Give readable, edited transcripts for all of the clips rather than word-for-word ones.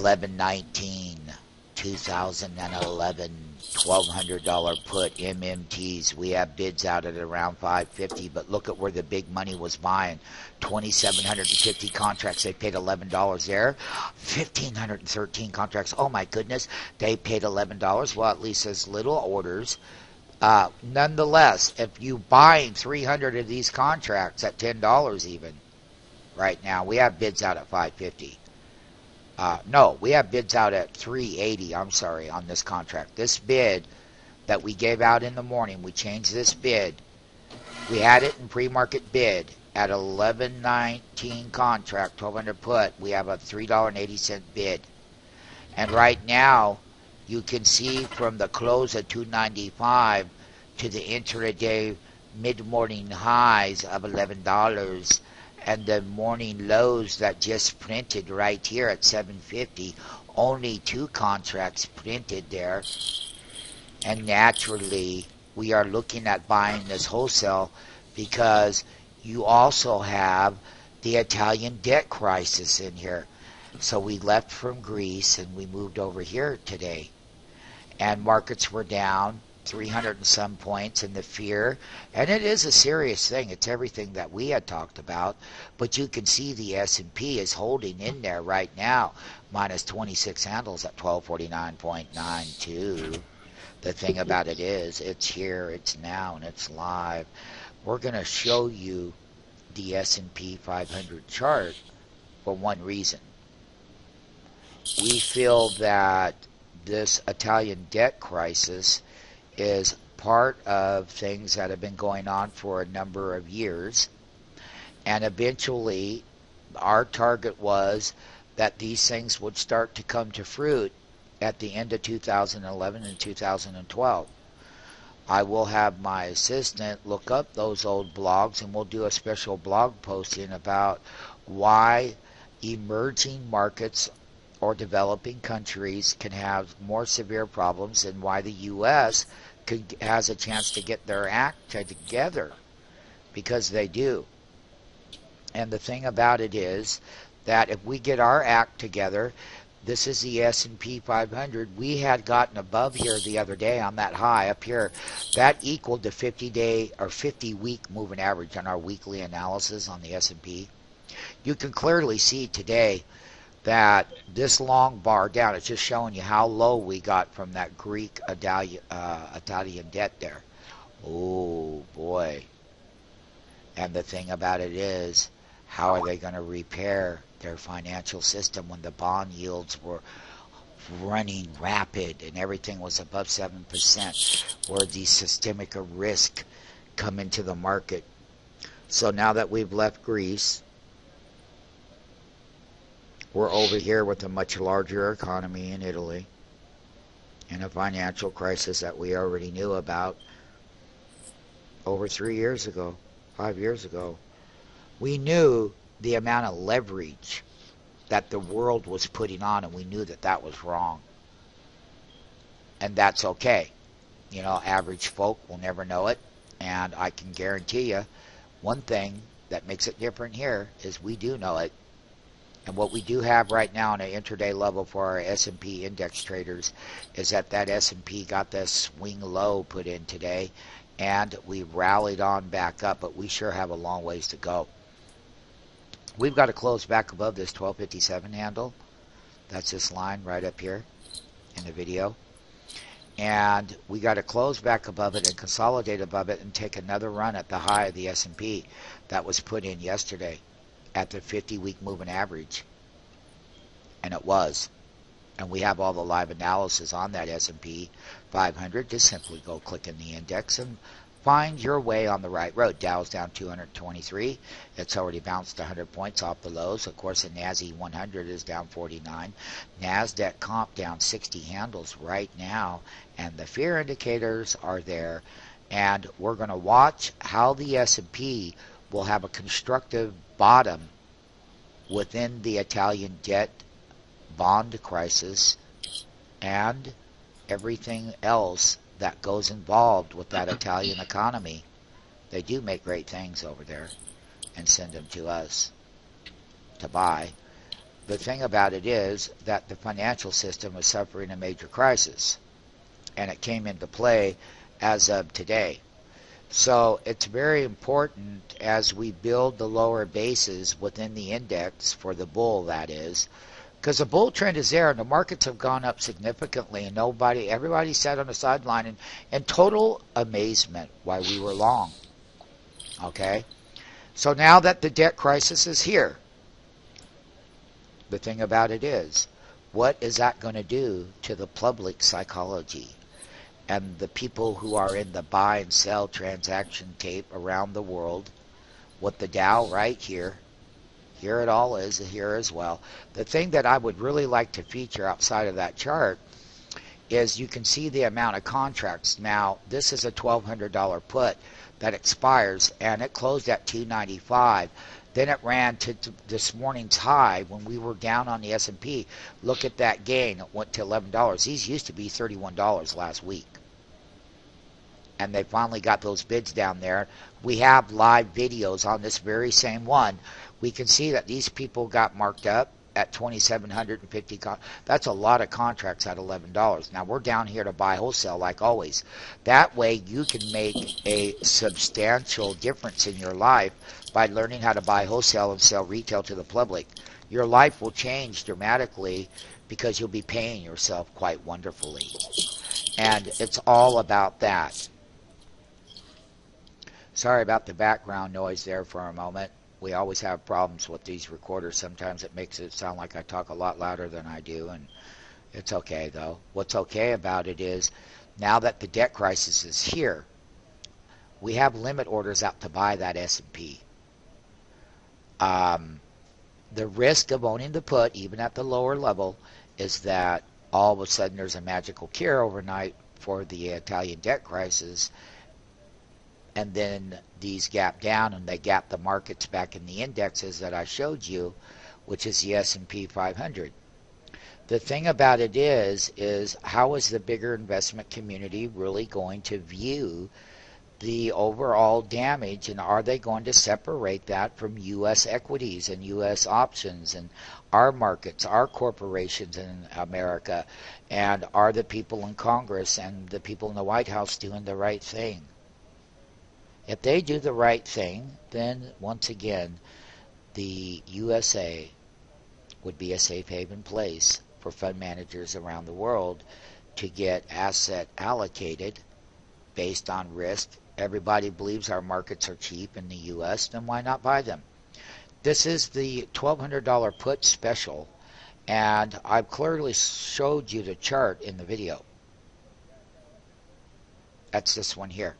1119, 2011, $1,200 put MMTs. We have bids out at around 550, but look at where the big money was buying. 2,750 contracts. They paid $11 there. 1,513 contracts. Oh my goodness, they paid $11. Well, at least as little orders. Nonetheless, if you buying 300 of these contracts at $10 even right now, we have bids out at 550. No, we have bids out at 380, I'm sorry, on this contract. This bid that we gave out in the morning, we changed this bid. We had it in pre-market bid at 1119 contract, 1200 put. We have a $3.80 bid. And right now, you can see from the close at 295 to the intraday mid-morning highs of $11 and the morning lows that just printed right here at 750. Only 2 contracts printed there. And naturally, we are looking at buying this wholesale because you also have the Italian debt crisis in here. So we left from Greece and we moved over here today. And markets were down 300 and some points in the fear. And it is a serious thing. It's everything that we had talked about. But you can see the S&P is holding in there right now. Minus 26 handles at 1249.92. The thing about it is, it's here, it's now, and it's live. We're going to show you the S&P 500 chart for one reason. We feel that this Italian debt crisis is part of things that have been going on for a number of years. And eventually, our target was that these things would start to come to fruit at the end of 2011 and 2012. I will have my assistant look up those old blogs, and we'll do a special blog posting about why emerging markets or developing countries can have more severe problems and why the U.S. has a chance to get their act together, because they do. And the thing about it is that if we get our act together, this is the S&P 500. We had gotten above here the other day on that high up here. That equaled the 50-day or 50-week moving average on our weekly analysis on the S&P. You can clearly see today that this long bar down, it's just showing you how low we got from that Greek Italian debt there. Oh boy. And the thing about it is, how are they going to repair their financial system when the bond yields were running rapid and everything was above 7%, where the systemic risk come into the market? So now that we've left Greece, we're over here with a much larger economy in Italy and a financial crisis that we already knew about over 3 years ago, 5 years ago. We knew the amount of leverage that the world was putting on, and we knew that that was wrong. And that's okay. You know, average folk will never know it, and I can guarantee you one thing that makes it different here is we do know it. And what we do have right now on an intraday level for our S&P index traders is that S&P got this swing low put in today, and we rallied on back up, but we sure have a long ways to go. We've got to close back above this 1257 handle. That's this line right up here in the video. And we got to close back above it and consolidate above it and take another run at the high of the S&P that was put in yesterday at the 50-week moving average. And it was. And we have all the live analysis on that S&P 500. Just simply go click in the index and find your way on the right road. Dow's down 223. It's already bounced 100 points off the lows. Of course, the NASI 100 is down 49. NASDAQ comp down 60 handles right now. And the fear indicators are there. And we're going to watch how the S&P will have a constructive bottom within the Italian debt bond crisis and everything else that goes involved with that Italian economy. They do make great things over there and send them to us to buy. the thing about it is that the financial system is suffering a major crisis, and it came into play as of today. So it's very important as we build the lower bases within the index for the bull, that is, because the bull trend is there and the markets have gone up significantly, and everybody sat on the sideline in total amazement why we were long. Okay? So now that the debt crisis is here, the thing about it is, what is that going to do to the public psychology and the people who are in the buy and sell transaction tape around the world with the Dow right here? Here it all is, here as well. The thing that I would really like to feature outside of that chart is you can see the amount of contracts. Now, this is a $1,200 put that expires, and it closed at $295. Then it ran to this morning's high when we were down on the S&P. Look at that gain. It went to $11. These used to be $31 last week. And they finally got those bids down there. We have live videos on this very same one. We can see that these people got marked up at 2,750. That's a lot of contracts at $11. Now, we're down here to buy wholesale like always. That way, you can make a substantial difference in your life by learning how to buy wholesale and sell retail to the public. Your life will change dramatically because you'll be paying yourself quite wonderfully. And it's all about that. Sorry about the background noise there for a moment. We always have problems with these recorders. Sometimes it makes it sound like I talk a lot louder than I do, and it's okay, though. What's okay about it is, now that the debt crisis is here, we have limit orders out to buy that S&P. The risk of owning the put, even at the lower level, is that all of a sudden there's a magical cure overnight for the Italian debt crisis, and then these gap down and they gap the markets back in the indexes that I showed you, which is the S&P 500. The thing about it is how is the bigger investment community really going to view the overall damage, and are they going to separate that from U.S. equities and U.S. options and our markets, our corporations in America, and are the people in Congress and the people in the White House doing the right thing? If they do the right thing, then once again, the USA would be a safe haven place for fund managers around the world to get asset allocated based on risk. Everybody believes our markets are cheap in the U.S., then why not buy them? This is the $1,200 put special, and I've clearly showed you the chart in the video. That's this one here.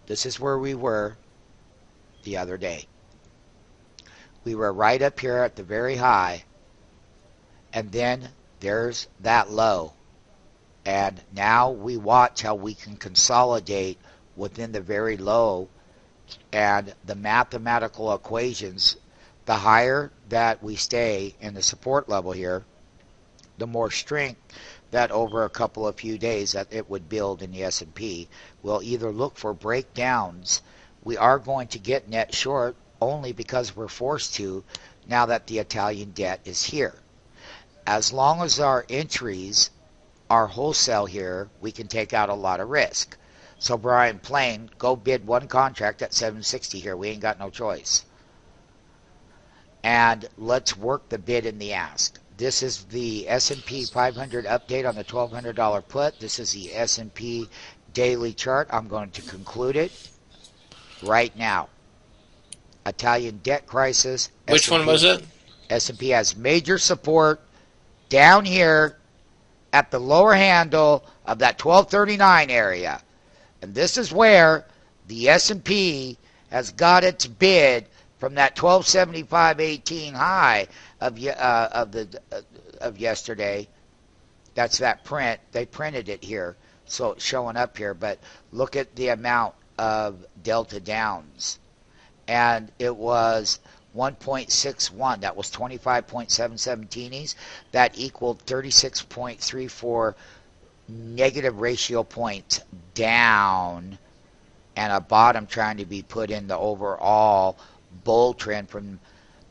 This is where we were the other day. We were right up here at the very high, and then there's that low. And now we watch how we can consolidate within the very low, and the mathematical equations, the higher that we stay in the support level here, the more strength that over a couple of few days that it would build in the S&P. We'll either look for breakdowns. We are going to get net short only because we're forced to now that the Italian debt is here. As long as our entries are wholesale here, we can take out a lot of risk. So Brian Plain, go bid one contract at 760 here. We ain't got no choice. And let's work the bid and the ask. This is the S&P 500 update on the $1,200 put. This is the S&P daily chart. I'm going to conclude it right now. Italian debt crisis. Which one was it? S&P has major support down here at the lower handle of that 1239 area. And this is where the S&P has got its bid from that 1275.18 high of yesterday. That's that print. They printed it here, so it's showing up here. But look at the amount of delta downs, and it was 1.61. That was 25.77 teenies. That equaled 36.34 negative ratio points down, and a bottom trying to be put in the overall bull trend from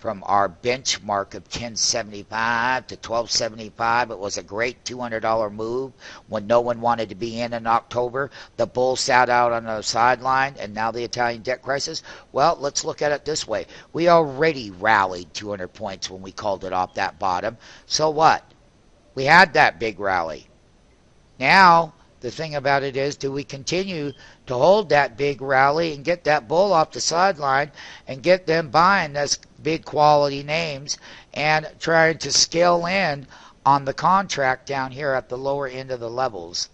from our benchmark of 1075 to 1275. It was a great $200 move when no one wanted to be in October. The bull sat out on the sideline, and now the Italian debt crisis. Well, let's look at it this way. We already rallied 200 points when we called it off that bottom. So what? We had that big rally. Now, the thing about it is, do we continue to hold that big rally and get that bull off the sideline and get them buying this big quality names and trying to scale in on the contract down here at the lower end of the levels?